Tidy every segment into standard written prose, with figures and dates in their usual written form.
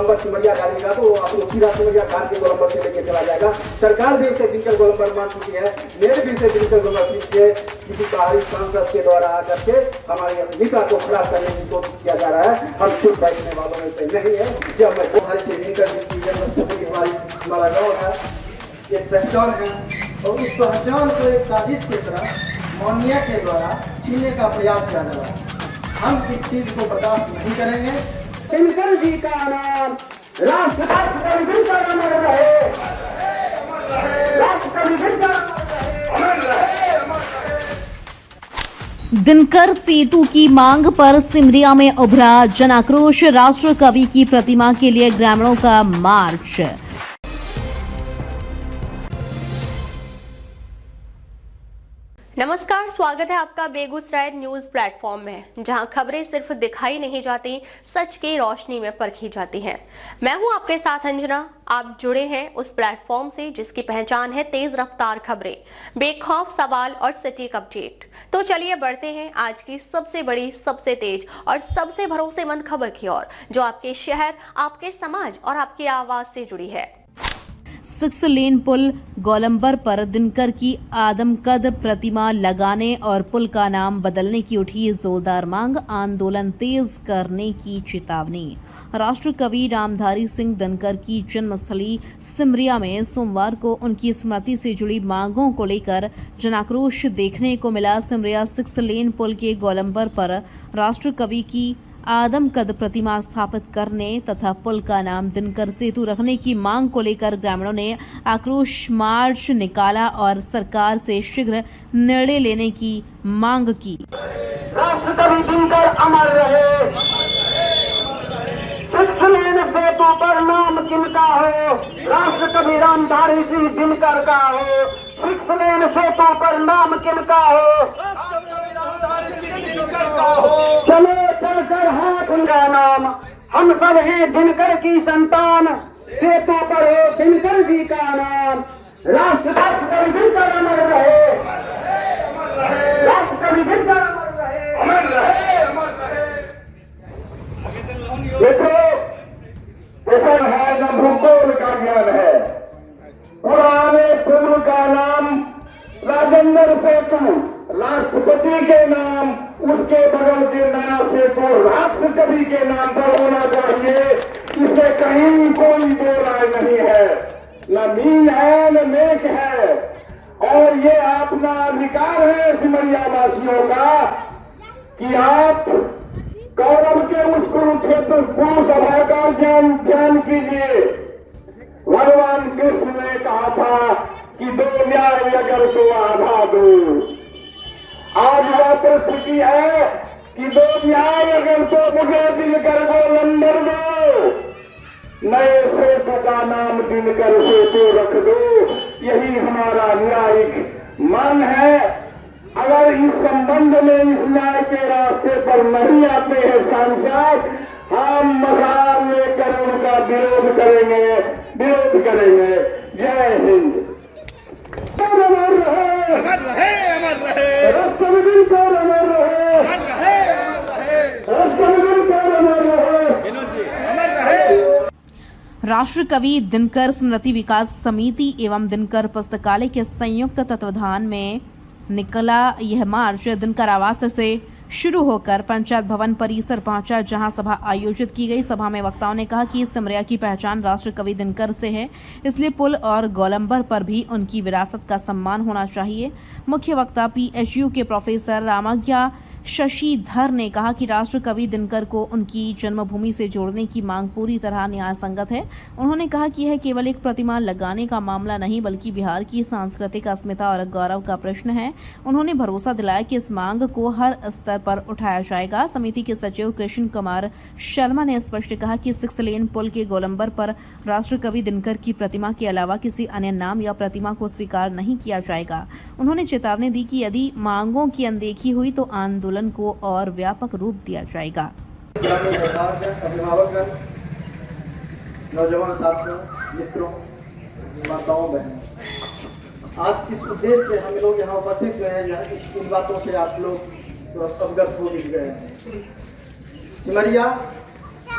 गोलंबर सिमरिया डालेगा तो आपको सीधा सिमरिया घाट के गोलंबर से लेके चला जाएगा। सरकार भी इसे दिनकर गोलंबर मान चुकी है, मेरे भी इसे दिनकर गोलंबर किसी बाहरी सांसद के द्वारा आकर के हमारे नेता को खराब करने की कोशिश किया जा रहा है। हम चुप बैठने वालों में से नहीं है। जब मैं बहुत से दिनकर की जन्मस्थली हमारा गाँव है, एक पहचान है और उस पहचान को एक साजिश की तरह मौनिया के द्वारा छीनने का प्रयास किया जा रहा है। हम इस चीज को बर्दाश्त नहीं करेंगे। दिनकर जी का नाम राष्ट्रपति दिनकर अमर रहे, राष्ट्रपति दिनकर अमर रहे। दिनकर सेतु की मांग पर सिमरिया में उभरा जन आक्रोश, राष्ट्र कवि की प्रतिमा के लिए ग्रामीणों का मार्च। नमस्कार, स्वागत है आपका बेगूसराय न्यूज प्लेटफॉर्म में, जहां खबरें सिर्फ दिखाई नहीं जाती, सच की रोशनी में परखी जाती हैं। मैं हूं आपके साथ अंजना। आप जुड़े हैं उस प्लेटफॉर्म से जिसकी पहचान है तेज रफ्तार खबरें, बेखौफ सवाल और सटीक अपडेट। तो चलिए बढ़ते हैं आज की सबसे बड़ी, सबसे तेज और सबसे भरोसेमंद खबर की ओर, जो आपके शहर, आपके समाज और आपकी आवाज से जुड़ी है। 6 लेन पुल गोलंबर पर दिनकर की आदमकद प्रतिमा लगाने और पुल का नाम बदलने की उठी जोरदार मांग, आंदोलन तेज करने की चेतावनी। राष्ट्र कवि रामधारी सिंह दिनकर की जन्मस्थली सिमरिया में सोमवार को उनकी स्मृति से जुड़ी मांगों को लेकर जनाक्रोश देखने को मिला। सिमरिया 6 लेन पुल के गोलंबर पर राष्ट्र कवि की आदमकद प्रतिमा स्थापित करने तथा पुल का नाम दिनकर सेतु रखने की मांग को लेकर ग्रामीणों ने आक्रोश मार्च निकाला और सरकार से शीघ्र निर्णय लेने की मांग की। राष्ट्र कवि दिनकर अमर रहे, 6 लेन सेतु पर नाम किनका हो, राष्ट्र कवि रामधारी सिंह दिनकर का हो। 6 लेन सेतु पर नाम किनका हो, चलो चलकर हाथ उनका नाम, हम सब हैं दिनकर की संतान, सेतु पर हो दिनकर जी का नाम, राष्ट्रपति दिनकर अमर रहे, राष्ट्रपति दिनकर अमर रहे, अमर रहे। देखो ऐसा है न भूगोल का ज्ञान है। पुराने पुल का नाम राजेंद्र सेतु, राष्ट्रपति के नाम, उसके बगल के नया सेतु राष्ट्र कवि के नाम पर होना चाहिए। इससे कहीं कोई दो राय नहीं है, न मीन है न मेक है। और ये अपना अधिकार है सिमरिया वासियों का कि आप कौरव के उस कुरुक्षेत्र सभा का ध्यान कीजिए। भगवान कृष्ण ने कहा था कि 2 न्याय अगर तो आधा दो। आज वह परिस्थिति है कि 2 न्याय अगर तो मुझे दिनकर गोलंबर दो, नए सेतु का नाम दिनकर सेतु रख दो। यही हमारा न्यायिक मांग है। अगर इस संबंध में इस न्याय के रास्ते पर नहीं आते हैं सांसद, हम मसाल लेकर उनका विरोध करेंगे, विरोध करेंगे। जय हिंद। अमर रहे, अमर रहे, अमर रहे, राष्ट्रपति दिनकर अमर रहे, अमर रहे, अमर रहे, राष्ट्रपति दिनकर अमर रहे, अमर रहे। राष्ट्र कवि दिनकर स्मृति विकास समिति एवं दिनकर पुस्तकालय के संयुक्त तत्वाधान में निकला यह मार्च दिनकर आवास से शुरू होकर पंचायत भवन परिसर पहुंचा, जहां सभा आयोजित की गई। सभा में वक्ताओं ने कहा कि सिमरिया की पहचान राष्ट्र कवि दिनकर से है, इसलिए पुल और गोलंबर पर भी उनकी विरासत का सम्मान होना चाहिए। मुख्य वक्ता पीएचयू के प्रोफेसर रामाज्ञा शशिधर ने कहा कि राष्ट्र कवि दिनकर को उनकी जन्मभूमि से जोड़ने की मांग पूरी तरह न्याय संगत है। उन्होंने कहा कि यह केवल एक प्रतिमा लगाने का मामला नहीं, बल्कि बिहार की सांस्कृतिक अस्मिता और गौरव का प्रश्न है। उन्होंने भरोसा दिलाया कि इस मांग को हर स्तर पर उठाया जाएगा। समिति के सचिव कृष्ण कुमार शर्मा ने स्पष्ट कहा कि 6 लेन पुल के गोलंबर पर राष्ट्र कवि दिनकर की प्रतिमा के अलावा किसी अन्य नाम या प्रतिमा को स्वीकार नहीं किया जाएगा। उन्होंने चेतावनी दी कि यदि मांगों की अनदेखी हुई तो आंदोलन को और व्यापक रूप दिया जाएगा। अभिभावक, नौजवान साथियों, मित्रों, माताओं, बहनों, आज किस उद्देश्य से हम लोग यहाँ उपस्थित हुए हैं, इन बातों से आप लोग तो अवगत हो गए हैं। सिमरिया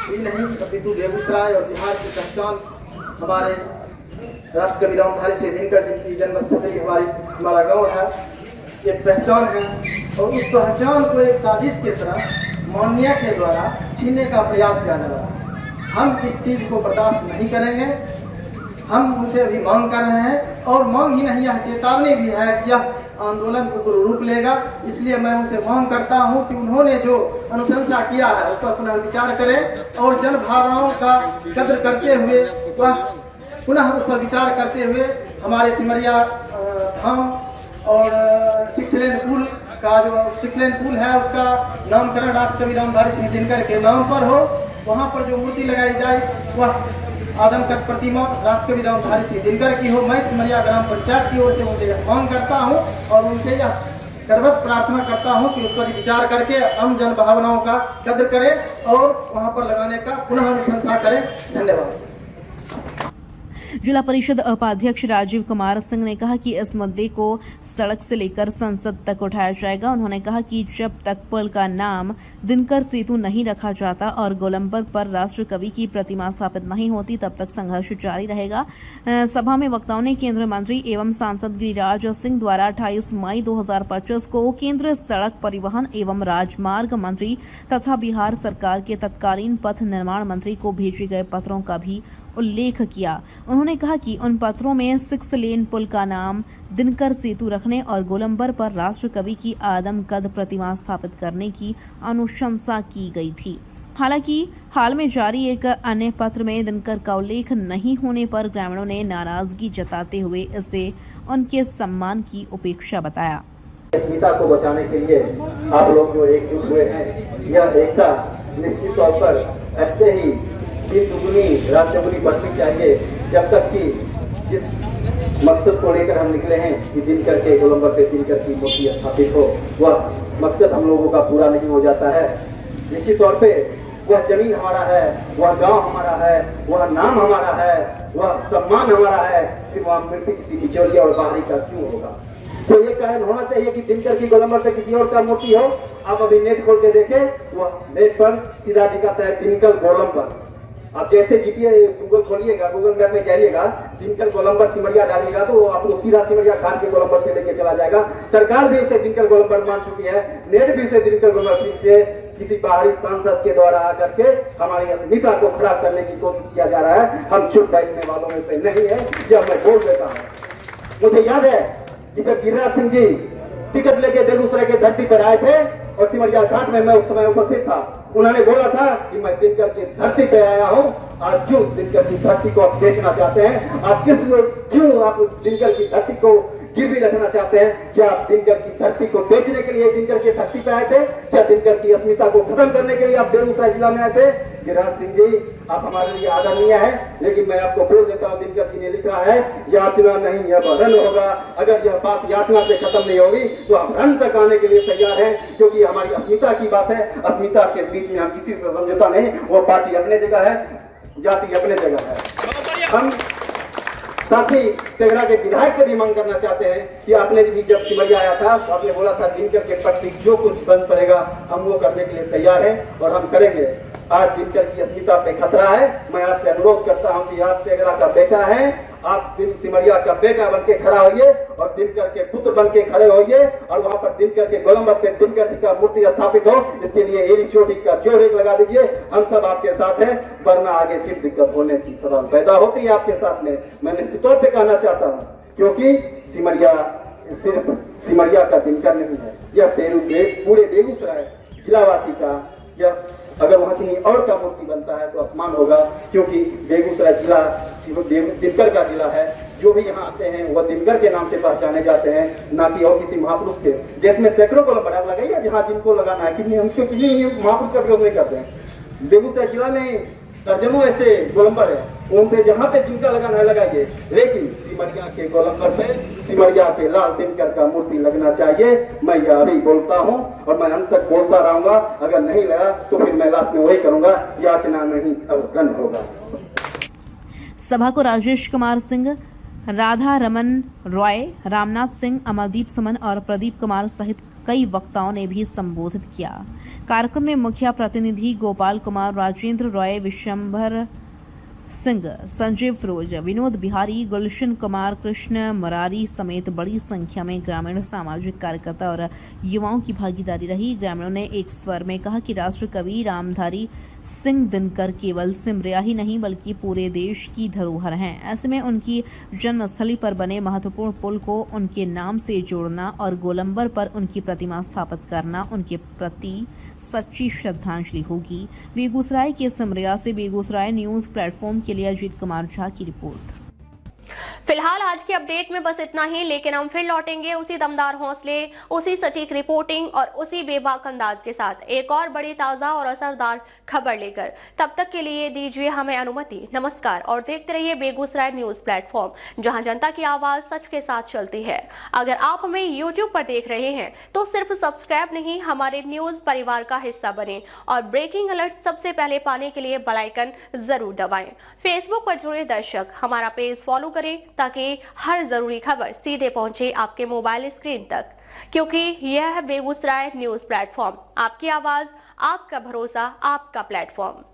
ही नहीं अपितु बेगूसराय और बिहार की पहचान हमारे राष्ट्रकवि रामधारी सिंह दिनकर जी की जन्मस्थली हमारा गांव है, एक पहचान है। और उस पहचान को एक साजिश की तरह मौनिया के द्वारा छीनने का प्रयास किया जा रहा है। हम इस चीज़ को बर्दाश्त नहीं करेंगे। हम उनसे अभी मांग कर रहे हैं और मांग ही नहीं, यह चेतावनी भी है कि यह आंदोलन को रूप लेगा। इसलिए मैं उनसे मांग करता हूं कि उन्होंने जो अनुशंसा किया है उस पर पुनः विचार करें और जन भावनाओं का कद्र करते हुए वह पुनः उस पर विचार करते हुए हमारे सिमरिया धाम और 6 लेन पुल का जो 6 लेन पुल है उसका नामकरण राष्ट्रकवि रामधारी सिंह दिनकर के नाम पर हो। वहाँ पर जो मूर्ति लगाई जाए वह आदमकद प्रतिमा राष्ट्रकवि रामधारी सिंह दिनकर की हो। मैं सिमरिया ग्राम पंचायत की ओर से उनसे मांग करता हूं और उनसे यह करवत प्रार्थना करता हूं कि उस पर विचार करके हम जन भावनाओं का कद्र करें और वहां पर लगाने का पुनः अनुशंसा करें। धन्यवाद। जिला परिषद उपाध्यक्ष राजीव कुमार सिंह ने कहा कि इस मुद्दे को सड़क से लेकर संसद तक उठाया जाएगा। उन्होंने कहा कि जब तक पुल का नाम दिनकर सेतु नहीं रखा जाता और गोलंबर पर राष्ट्र कवि की प्रतिमा स्थापित नहीं होती तब तक संघर्ष जारी रहेगा। सभा में वक्ताओं ने केंद्रीय मंत्री एवं सांसद गिरिराज सिंह द्वारा 28 मई 2025 को केंद्रीय सड़क परिवहन एवं राजमार्ग मंत्री तथा बिहार सरकार के तत्कालीन पथ निर्माण मंत्री को भेजे गए पत्रों का भी उल्लेख किया। उन्होंने कहा कि उन पत्रों में 6 लेन पुल का नाम दिनकर सेतु रखने और गोलंबर पर राष्ट्र कवि की आदमकद प्रतिमा स्थापित करने की अनुशंसा की गई थी। हालांकि हाल में जारी एक अन्य पत्र में दिनकर का उल्लेख नहीं होने पर ग्रामीणों ने नाराजगी जताते हुए इसे उनके सम्मान की उपेक्षा बताया। अस्मिता को बचाने के लिए आप लोग जो एकजुट हुए हैं, यह एकता निश्चित तौर पर ऐसे ही 3 दुगुनी रात चौगुनी बढ़नी चाहिए जब तक कि जिस मकसद को लेकर हम निकले हैं कि दिनकर के गोलंबर पे दिनकर की मूर्ति स्थापित हो, वह मकसद हम लोगों का पूरा नहीं हो जाता है। निश्चित तौर पे वह जमीन हमारा है, वह गांव हमारा है, वह नाम हमारा है, वह सम्मान हमारा है, फिर वह मृत्यु किसी बिचौलिया और बाहरी का क्यों होगा। तो ये कारण होना चाहिए कि दिनकर की गोलंबर पे किसी और का मूर्ति हो। आप अभी नेट खोल के देखें, वह नेट पर सीधा दिखाता है दिनकर गोलंबर। आप जैसे जीपीएस गूगल खोलिएगा, गूगल मैप में जाइएगा, दिनकर गोलंबर सिमरिया डालिएगा तो आपको सीधा सिमरिया घाट के गोलंबर पे लेके चला जाएगा। सरकार भी उसे दिनकर गोलंबर मान चुकी है, नेट भी उसे दिनकर गोलंबर से किसी बाहरी सांसद के द्वारा आकर के हमारी अस्मिता को खराब करने की कोशिश किया जा रहा है। हम चुप बैठने वालों में से नहीं है, जब मैं बोल देता हूँ। मुझे याद है कि जब गिरिराज सिंह जी टिकट लेके बेगूसराय के धरती पर आए थे और सिमरिया घाट में मैं उस समय उपस्थित था, उन्होंने बोला था कि मैं दिनकर की धरती पे आया हूं। आज क्यों दिनकर की धरती को आप बेचना चाहते हैं? आप क्यों आप दिनकर की धरती को गिरवी रखना चाहते हैं? क्या आप दिनकर की धरती को बेचने के लिए दिनकर की धरती पे आए थे? क्या दिनकर की अस्मिता को खत्म करने के लिए आप बेगूसराय जिला में आए थे? गिरिराज सिंह जी, आप हमारे लिए आदरणीय है, लेकिन मैं आपको बोल देता हूँ, दिनकर जी ने लिखा है याचना नहीं यह रण होगा। अगर यह बात याचना से खत्म नहीं होगी तो हम रण तक आने के लिए तैयार हैं, क्योंकि हमारी अस्मिता की बात है। अस्मिता के बीच में हम किसी से समझौता नहीं। वो पार्टी अपने जगह है, जाति अपने जगह है। हम साथ ही तेघड़ा के विधायक से भी मांग करना चाहते हैं कि आपने भी जब सिमरिया आया था तो आपने बोला था दिनकर के प्रति जो कुछ बन पड़ेगा हम वो करने के लिए तैयार हैं और हम करेंगे। आज दिनकर की अस्मिता पे खतरा है। मैं आपसे अनुरोध करता हूं कि आप तेघड़ा का बेटा है, आप सिमरिया का बेटा बन के खड़ा होइए और दिनकर के पुत्र बन के खड़े होइए और वहां पर दिनकर के गोलंबर पे दिनकर जी का मूर्ति स्थापित हो। इसके लिए एड़ी चोटी का जोर एक लगा दीजिए। हम सब आपके साथ हैं, वरना आगे फिर दिक्कत होने की सवाल पैदा होती है आपके साथ में। मैं निश्चित तौर पे कहना चाहता हूँ, क्योंकि सिमरिया सिर्फ सिमरिया का दिनकर नहीं है, यह पूरे बेगूसराय जिलावासी का, यह अगर वहां कहीं और का मूर्ति बनता है तो अपमान होगा, क्योंकि बेगूसराय जिला दिनकर का जिला है। जो भी यहाँ आते हैं वह दिनकर के नाम से पहचाने जाते हैं, ना कि और किसी महापुरुष के। देश में सैकड़ों गोलंबर आप लगाइए जहाँ जिनको लगाना है, किसी हम किसी महापुरुष का विरोध नहीं करते हैं। बेगूसराय जिला में दर्जनों ऐसे गोलंबर है, उन पे जहाँ पे जिनका लगाना है लगाइए, लेकिन सिमरिया के गोलंबर पे सिमरिया के लाल दिनकर का मूर्ति लगना चाहिए। मैं यह अभी बोलता हूँ और मैं अंत तक बोलता रहूंगा। अगर नहीं लगा तो फिर मैं लास्ट में वही करूंगा, याचना नहीं अब रण होगा। सभा को राजेश कुमार सिंह, राधा रमन रॉय, रामनाथ सिंह, अमरदीप सुमन और प्रदीप कुमार सहित कई वक्ताओं ने भी संबोधित किया। कार्यक्रम में मुख्य प्रतिनिधि गोपाल कुमार, राजेंद्र रॉय, विशंभर सिंह, संजय फिरोज, विनोद बिहारी, गुलशन कुमार, कृष्ण मुरारी समेत बड़ी संख्या में ग्रामीण सामाजिक कार्यकर्ता और युवाओं की भागीदारी रही। ग्रामीणों ने एक स्वर में कहा कि राष्ट्र कवि रामधारी सिंह दिनकर केवल सिमरिया ही नहीं बल्कि पूरे देश की धरोहर हैं। ऐसे में उनकी जन्मस्थली पर बने महत्वपूर्ण पुल को उनके नाम से जोड़ना और गोलंबर पर उनकी प्रतिमा स्थापित करना उनके प्रति सच्ची श्रद्धांजलि होगी। बेगूसराय के सिमरिया से बेगूसराय न्यूज प्लेटफॉर्म के लिए अजीत कुमार झा की रिपोर्ट। फिलहाल आज की अपडेट में बस इतना ही, लेकिन हम फिर लौटेंगे उसी दमदार हौसले, उसी सटीक रिपोर्टिंग और उसी बेबाक अंदाज के साथ एक और बड़ी ताजा और असरदार खबर लेकर। तब तक के लिए दीजिए हमें अनुमति। नमस्कार और देखते रहिए बेगूसराय न्यूज प्लेटफॉर्म, जहां जनता की आवाज सच के साथ चलती है। अगर आप हमें YouTube पर देख रहे हैं तो सिर्फ सब्सक्राइब नहीं, हमारे न्यूज परिवार का हिस्सा बने और ब्रेकिंग अलर्ट सबसे पहले पाने के लिए बेल आइकन जरूर दबाएं। फेसबुक पर जुड़े दर्शक हमारा पेज फॉलो करें ताकि हर जरूरी खबर सीधे पहुंचे आपके मोबाइल स्क्रीन तक, क्योंकि यह है बेगूसराय न्यूज प्लेटफॉर्म, आपकी आवाज, आपका भरोसा, आपका प्लेटफॉर्म।